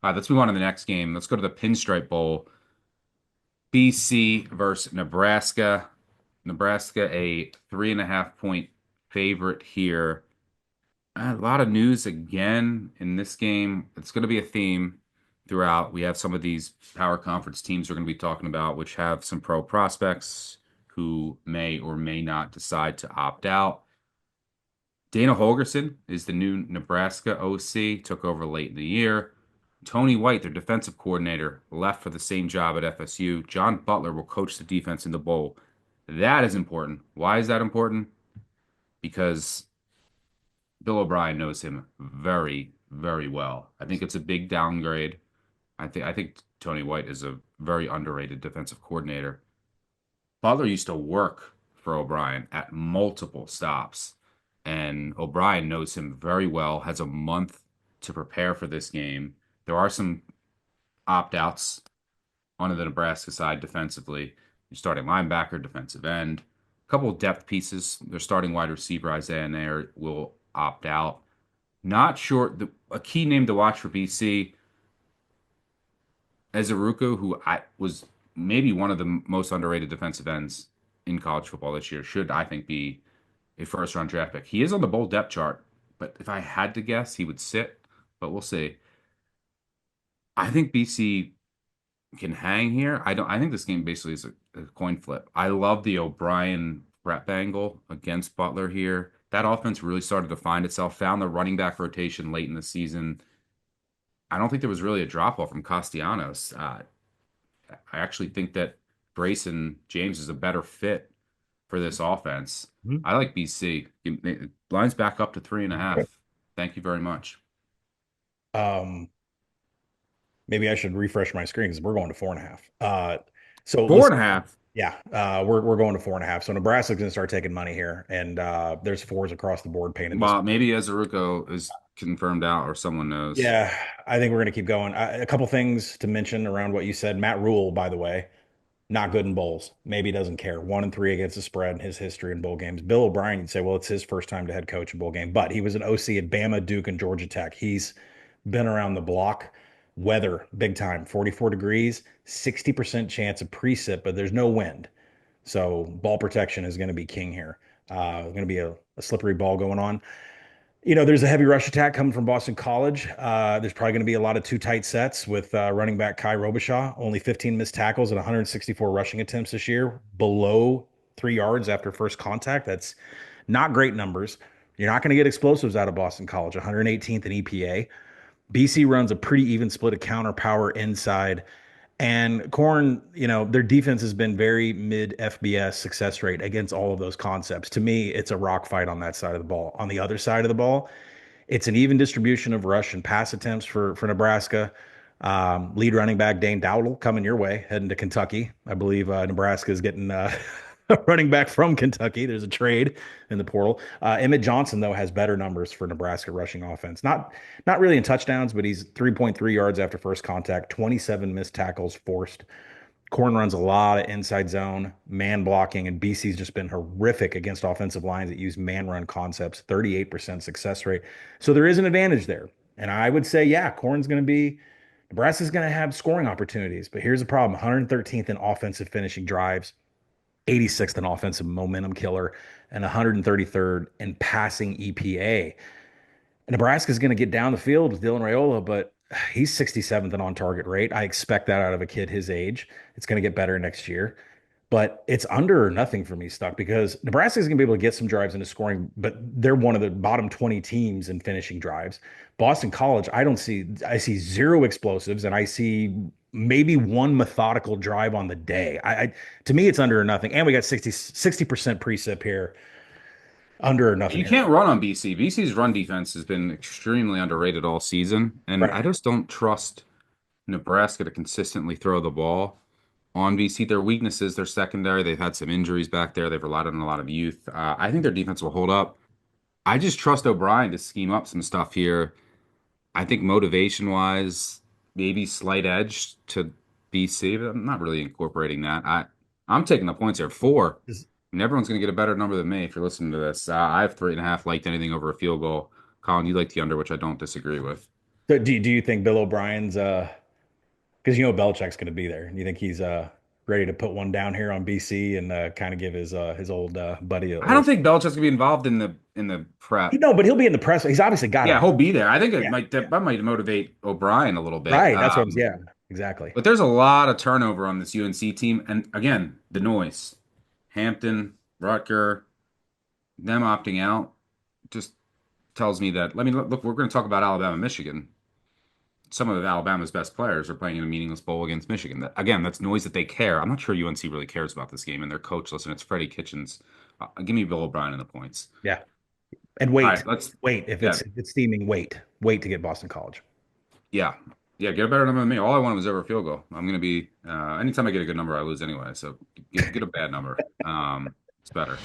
All right, let's move on to the next game. Let's go to the Pinstripe Bowl. BC versus Nebraska. Nebraska, a 3.5 point favorite here. A lot of news again in this game. It's going to be a theme throughout. We have some of these power conference teams we're going to be talking about, which have some pro prospects who may or may not decide to opt out. Dana Holgerson is the new Nebraska OC, took over late in the year. Tony White, their defensive coordinator, left for the same job at FSU. John Butler will coach the defense in the bowl. That is important. Why is that important? Because Bill O'Brien knows him very, very well. I think it's a big downgrade. I think Tony White is a very underrated defensive coordinator. Butler used to work for O'Brien at multiple stops, and O'Brien knows him very well, has a month to prepare for this game. There are some opt-outs on the Nebraska side defensively. You're starting linebacker, defensive end, a couple of depth pieces. Their starting wide receiver, Isaiah Nair, will opt out. Not sure. A key name to watch for BC, Ezeruku, who I was maybe one of the most underrated defensive ends in college football this year, should I think be a first round draft pick. He is on the bowl depth chart, but if I had to guess, he would sit. But we'll see. I think BC can hang here. I don't. I think this game basically is a coin flip. I love the O'Brien prep angle against Butler here. That offense really started to find itself. Found the running back rotation late in the season. I don't think there was really a drop off from Castellanos. I actually think that Brayson James is a better fit for this offense. Mhm. I like BC. Lines back up to 3.5. Thank you very much. Um, Maybe I should refresh my screen because we're going to 4.5. So Four listen, and a half. yeah, we're going to 4.5. So Nebraska's going to start taking money here, and there's fours across the board painted this. Well, maybe Azaruko is confirmed out or someone knows. Yeah, I think we're going to keep going. A couple things to mention around what you said. Matt Rule, by the way, not good in bowls. Maybe doesn't care. 1-3 against the spread in his history in bowl games. Bill O'Brien, you'd say, well, it's his first time to head coach a bowl game, but he was an OC at Bama, Duke, and Georgia Tech. He's been around the block. Weather, big time, 44 degrees, 60% chance of precip, but there's no wind. So ball protection is going to be king here. Going to be a slippery ball going on. There's a heavy rush attack coming from Boston College. There's probably going to be a lot of two tight sets with running back Kai Robichaud, only 15 missed tackles and 164 rushing attempts this year, below 3 yards after first contact. That's not great numbers. You're not going to get explosives out of Boston College, 118th in EPA. BC runs a pretty even split of counter power inside. And Corn, their defense has been very mid FBS success rate against all of those concepts. To me, it's a rock fight on that side of the ball. On the other side of the ball, it's an even distribution of rush and pass attempts for Nebraska. Lead running back Dane Dowdle coming your way, heading to Kentucky. I believe Nebraska is getting a running back from Kentucky. There's a trade in the portal. Emmett Johnson though has better numbers for Nebraska rushing offense. Not really in touchdowns, but he's 3.3 yards after first contact, 27 missed tackles forced. Corn runs a lot of inside zone, man blocking, and BC's just been horrific against offensive lines that use man run concepts, 38% success rate. So there is an advantage there. And I would say, yeah, Nebraska's going to have scoring opportunities. But here's the problem: 113th in offensive finishing drives, 86th in offensive momentum killer, and 133rd in passing EPA. Nebraska's going to get down the field with Dylan Raiola, but he's 67th in on target rate. I expect that out of a kid his age. It's going to get better next year, but it's under or nothing for me, Stuck, because Nebraska's going to be able to get some drives into scoring, but they're one of the bottom 20 teams in finishing drives. Boston College, I see zero explosives and I see maybe one methodical drive on the day. To me, it's under or nothing. And we got 60% precip here, under or nothing You here. can't run on BC. BC's run defense has been extremely underrated all season, and Right. I just don't trust Nebraska to consistently throw the ball on BC. Their weaknesses, their secondary. They've had some injuries back there. They've relied on a lot of youth. I think their defense will hold up. I just trust O'Brien to scheme up some stuff here. I think motivation wise, maybe slight edge to BC, but I'm not really incorporating that. I'm taking the points here. Four. And everyone's going to get a better number than me if you're listening to this. I have 3.5, liked anything over a field goal. Colin, you like the under, which I don't disagree with. So do you think Bill O'Brien's because you know Belichick's going to be there? Do you think he's ready to put one down here on BC and kind of give his old buddy a I don't little? think Belichick's gonna be involved in the You prep. know, but he'll be in the press. He's obviously got Yeah, to. he'll be there. I think it Yeah, might yeah. that might motivate O'Brien a little bit. Right. That's what I was. Yeah, exactly. But there's a lot of turnover on this UNC team, and again, the noise. Hampton, Rutger, them opting out just tells me that. Let me look. We're going to talk about Alabama, Michigan. Some of Alabama's best players are playing in a meaningless bowl against Michigan. Again, that's noise that they care. I'm not sure UNC really cares about this game and their coach. Listen, it's Freddie Kitchens. Give me Bill O'Brien in the points. Yeah. And All wait, right, let's. wait. If Yeah, it's steaming, wait to get Boston College. yeah, yeah. Get a better number than me. All I wanted was over a field goal. I'm going to be. Anytime I get a good number, I lose anyway. So get a bad number. It's better.